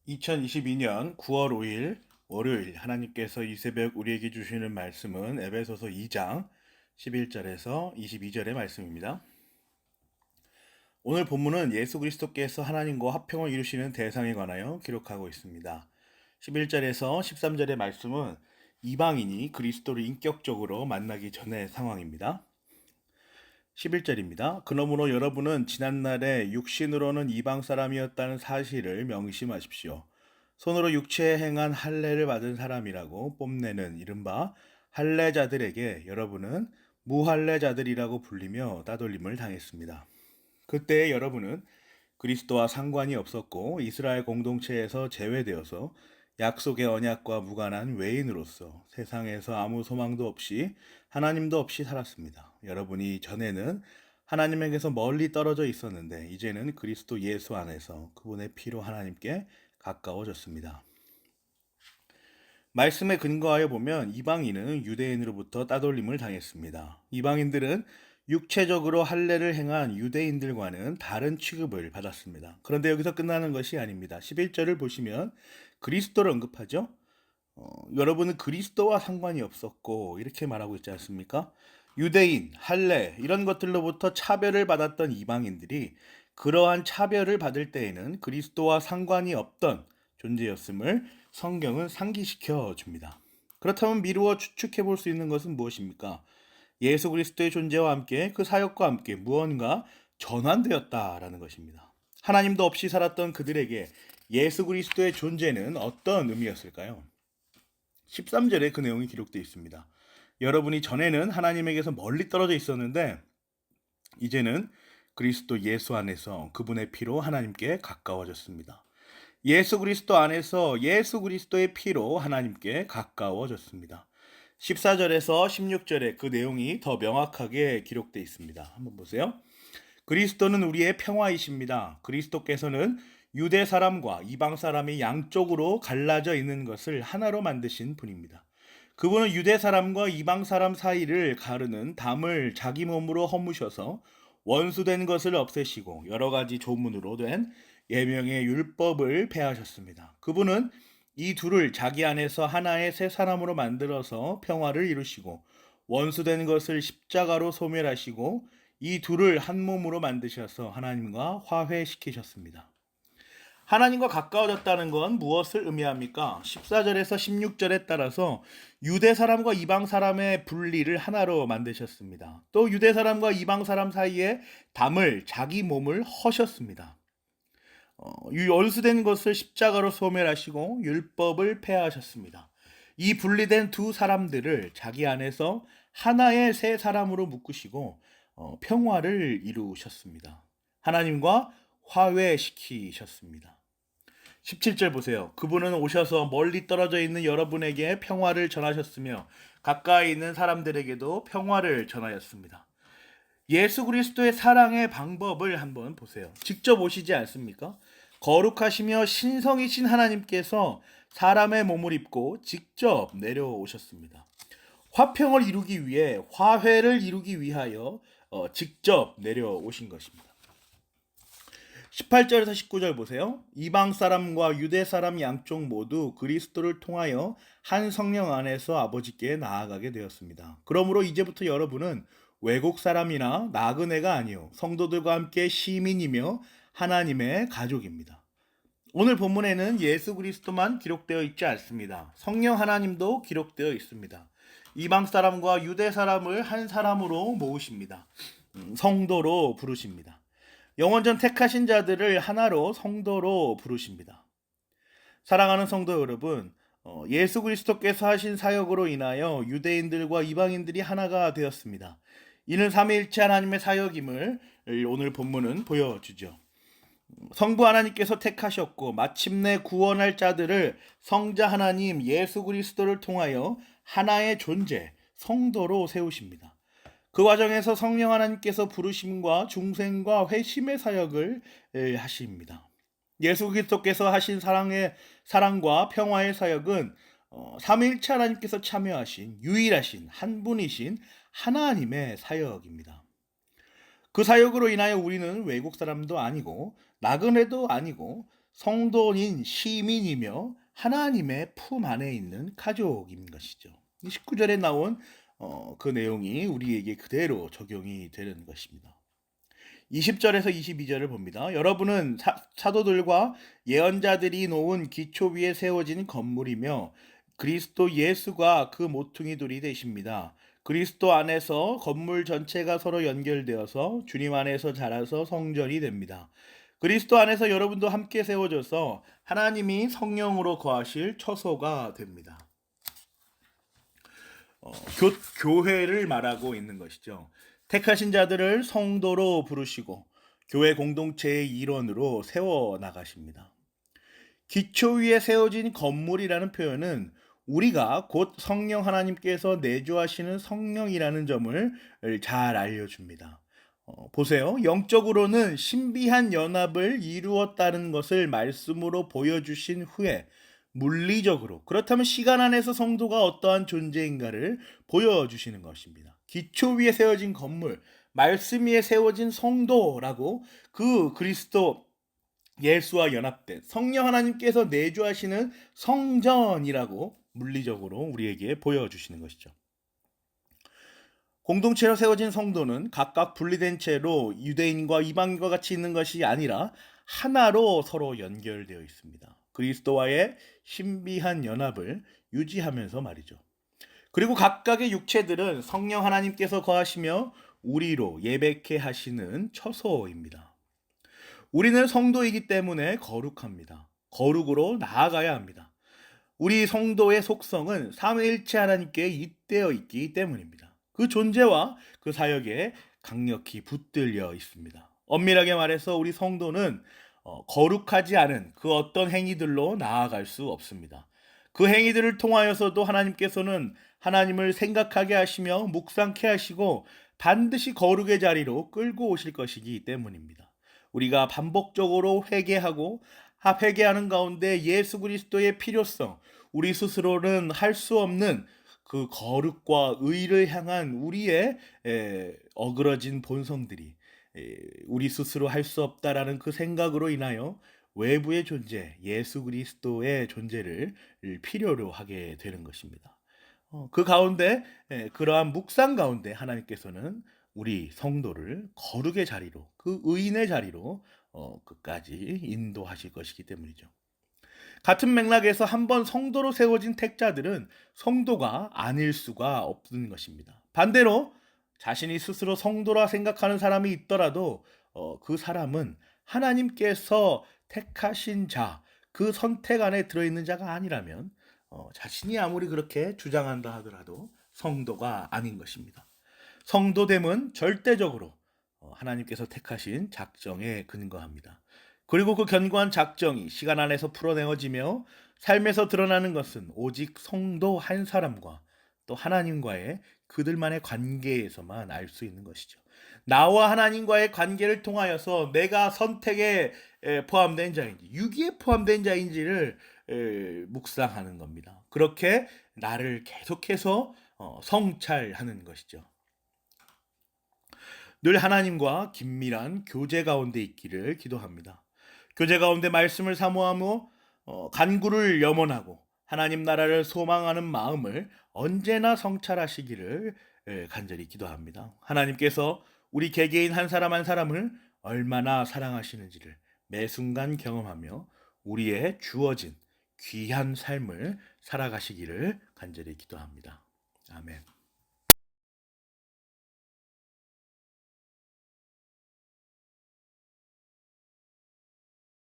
2022년 9월 5일 월요일 하나님께서 이 새벽 우리에게 주시는 말씀은 에베소서 2장 11절에서 22절의 말씀입니다. 오늘 본문은 예수 그리스도께서 하나님과 화평을 이루시는 대상에 관하여 기록하고 있습니다. 11절에서 13절의 말씀은 이방인이 그리스도를 인격적으로 만나기 전의 상황입니다. 11절입니다. 그러므로 여러분은 지난날에 육신으로는 이방 사람이었다는 사실을 명심하십시오. 손으로 육체에 행한 할례를 받은 사람이라고 뽐내는 이른바 할례자들에게 여러분은 무할례자들이라고 불리며 따돌림을 당했습니다. 그때 여러분은 그리스도와 상관이 없었고 이스라엘 공동체에서 제외되어서 약속의 언약과 무관한 외인으로서 세상에서 아무 소망도 없이 하나님도 없이 살았습니다. 여러분이 전에는 하나님에게서 멀리 떨어져 있었는데 이제는 그리스도 예수 안에서 그분의 피로 하나님께 가까워졌습니다. 말씀에 근거하여 보면 이방인은 유대인으로부터 따돌림을 당했습니다. 이방인들은 육체적으로 할례를 행한 유대인들과는 다른 취급을 받았습니다. 그런데 여기서 끝나는 것이 아닙니다. 11절을 보시면 그리스도를 언급하죠. 여러분은 그리스도와 상관이 없었고 이렇게 말하고 있지 않습니까? 유대인, 할례 이런 것들로부터 차별을 받았던 이방인들이 그러한 차별을 받을 때에는 그리스도와 상관이 없던 존재였음을 성경은 상기시켜 줍니다. 그렇다면 미루어 추측해 볼 수 있는 것은 무엇입니까? 예수 그리스도의 존재와 함께 그 사역과 함께 무언가 전환되었다라는 것입니다. 하나님도 없이 살았던 그들에게 예수 그리스도의 존재는 어떤 의미였을까요? 13절에 그 내용이 기록되어 있습니다. 여러분이 전에는 하나님에게서 멀리 떨어져 있었는데 이제는 그리스도 예수 안에서 그분의 피로 하나님께 가까워졌습니다. 예수 그리스도 안에서 예수 그리스도의 피로 하나님께 가까워졌습니다. 14절에서 16절에 그 내용이 더 명확하게 기록되어 있습니다. 한번 보세요. 그리스도는 우리의 평화이십니다. 그리스도께서는 유대 사람과 이방 사람이 양쪽으로 갈라져 있는 것을 하나로 만드신 분입니다. 그분은 유대 사람과 이방 사람 사이를 가르는 담을 자기 몸으로 허무셔서 원수된 것을 없애시고 여러 가지 조문으로 된 예명의 율법을 폐하셨습니다. 그분은 이 둘을 자기 안에서 하나의 새 사람으로 만들어서 평화를 이루시고 원수된 것을 십자가로 소멸하시고 이 둘을 한 몸으로 만드셔서 하나님과 화해시키셨습니다. 하나님과 가까워졌다는 건 무엇을 의미합니까? 14절에서 16절에 따라서 유대 사람과 이방 사람의 분리를 하나로 만드셨습니다. 또 유대 사람과 이방 사람 사이에 담을 자기 몸을 허셨습니다. 원수된 것을 십자가로 소멸하시고 율법을 폐하셨습니다. 이 분리된 두 사람들을 자기 안에서 하나의 새 사람으로 묶으시고 평화를 이루셨습니다. 하나님과 화해시키셨습니다. 17절 보세요. 그분은 오셔서 멀리 떨어져 있는 여러분에게 평화를 전하셨으며 가까이 있는 사람들에게도 평화를 전하였습니다. 예수 그리스도의 사랑의 방법을 한번 보세요. 직접 오시지 않습니까? 거룩하시며 신성이신 하나님께서 사람의 몸을 입고 직접 내려오셨습니다. 화평을 이루기 위해 화해를 이루기 위하여 직접 내려오신 것입니다. 18절에서 19절 보세요. 이방 사람과 유대 사람 양쪽 모두 그리스도를 통하여 한 성령 안에서 아버지께 나아가게 되었습니다. 그러므로 이제부터 여러분은 외국 사람이나 나그네가 아니요 성도들과 함께 시민이며 하나님의 가족입니다. 오늘 본문에는 예수 그리스도만 기록되어 있지 않습니다. 성령 하나님도 기록되어 있습니다. 이방 사람과 유대 사람을 한 사람으로 모으십니다. 성도로 부르십니다. 영원전 택하신 자들을 하나로 성도로 부르십니다. 사랑하는 성도 여러분, 예수 그리스도께서 하신 사역으로 인하여 유대인들과 이방인들이 하나가 되었습니다. 이는 삼위일체 하나님의 사역임을 오늘 본문은 보여주죠. 성부 하나님께서 택하셨고 마침내 구원할 자들을 성자 하나님 예수 그리스도를 통하여 하나의 존재, 성도로 세우십니다. 그 과정에서 성령 하나님께서 부르심과 중생과 회심의 사역을 하십니다. 예수 그리스도께서 하신 사랑과 평화의 사역은 삼위일체 하나님께서 참여하신 유일하신 한 분이신 하나님의 사역입니다. 그 사역으로 인하여 우리는 외국 사람도 아니고 나그네도 아니고 성도인 시민이며 하나님의 품 안에 있는 가족인 것이죠. 19절에 나온 그 내용이 우리에게 그대로 적용이 되는 것입니다. 20절에서 22절을 봅니다. 여러분은 사도들과 예언자들이 놓은 기초 위에 세워진 건물이며 그리스도 예수가 그 모퉁이 돌이 되십니다. 그리스도 안에서 건물 전체가 서로 연결되어서 주님 안에서 자라서 성전이 됩니다. 그리스도 안에서 여러분도 함께 세워져서 하나님이 성령으로 거하실 처소가 됩니다. 교회를 말하고 있는 것이죠. 택하신 자들을 성도로 부르시고 교회 공동체의 일원으로 세워 나가십니다. 기초 위에 세워진 건물이라는 표현은 우리가 곧 성령 하나님께서 내주하시는 성령이라는 점을 잘 알려줍니다. 보세요. 영적으로는 신비한 연합을 이루었다는 것을 말씀으로 보여주신 후에 물리적으로, 그렇다면 시간 안에서 성도가 어떠한 존재인가를 보여주시는 것입니다. 기초 위에 세워진 건물, 말씀 위에 세워진 성도라고 그 그리스도 예수와 연합된 성령 하나님께서 내주하시는 성전이라고 물리적으로 우리에게 보여주시는 것이죠. 공동체로 세워진 성도는 각각 분리된 채로 유대인과 이방인과 같이 있는 것이 아니라 하나로 서로 연결되어 있습니다. 그리스도와의 신비한 연합을 유지하면서 말이죠. 그리고 각각의 육체들은 성령 하나님께서 거하시며 우리로 예배케 하시는 처소입니다. 우리는 성도이기 때문에 거룩합니다. 거룩으로 나아가야 합니다. 우리 성도의 속성은 삼위일체 하나님께 잇대어 있기 때문입니다. 그 존재와 그 사역에 강력히 붙들려 있습니다. 엄밀하게 말해서 우리 성도는 거룩하지 않은 그 어떤 행위들로 나아갈 수 없습니다. 그 행위들을 통하여서도 하나님께서는 하나님을 생각하게 하시며 묵상케 하시고 반드시 거룩의 자리로 끌고 오실 것이기 때문입니다. 우리가 반복적으로 회개하고 회개하는 가운데 예수 그리스도의 필요성, 우리 스스로는 할 수 없는 그 거룩과 의를 향한 우리의 어그러진 본성들이 우리 스스로 할 수 없다라는 그 생각으로 인하여 외부의 존재, 예수 그리스도의 존재를 필요로 하게 되는 것입니다. 그 가운데 그러한 묵상 가운데 하나님께서는 우리 성도를 거룩의 자리로, 그 의인의 자리로 끝까지 인도하실 것이기 때문이죠. 같은 맥락에서 한번 성도로 세워진 택자들은 성도가 아닐 수가 없는 것입니다. 반대로 자신이 스스로 성도라 생각하는 사람이 있더라도 그 사람은 하나님께서 택하신 자, 그 선택 안에 들어있는 자가 아니라면 자신이 아무리 그렇게 주장한다 하더라도 성도가 아닌 것입니다. 성도됨은 절대적으로 하나님께서 택하신 작정에 근거합니다. 그리고 그 견고한 작정이 시간 안에서 풀어내어지며 삶에서 드러나는 것은 오직 성도 한 사람과 또 하나님과의 그들만의 관계에서만 알 수 있는 것이죠. 나와 하나님과의 관계를 통하여서 내가 선택에 포함된 자인지, 유기에 포함된 자인지를 묵상하는 겁니다. 그렇게 나를 계속해서 성찰하는 것이죠. 늘 하나님과 긴밀한 교제 가운데 있기를 기도합니다. 교제 가운데 말씀을 사모하며 간구를 염원하고 하나님 나라를 소망하는 마음을 언제나 성찰하시기를 간절히 기도합니다. 하나님께서 우리 개개인 한 사람 한 사람을 얼마나 사랑하시는지를 매 순간 경험하며 우리의 주어진 귀한 삶을 살아가시기를 간절히 기도합니다. 아멘.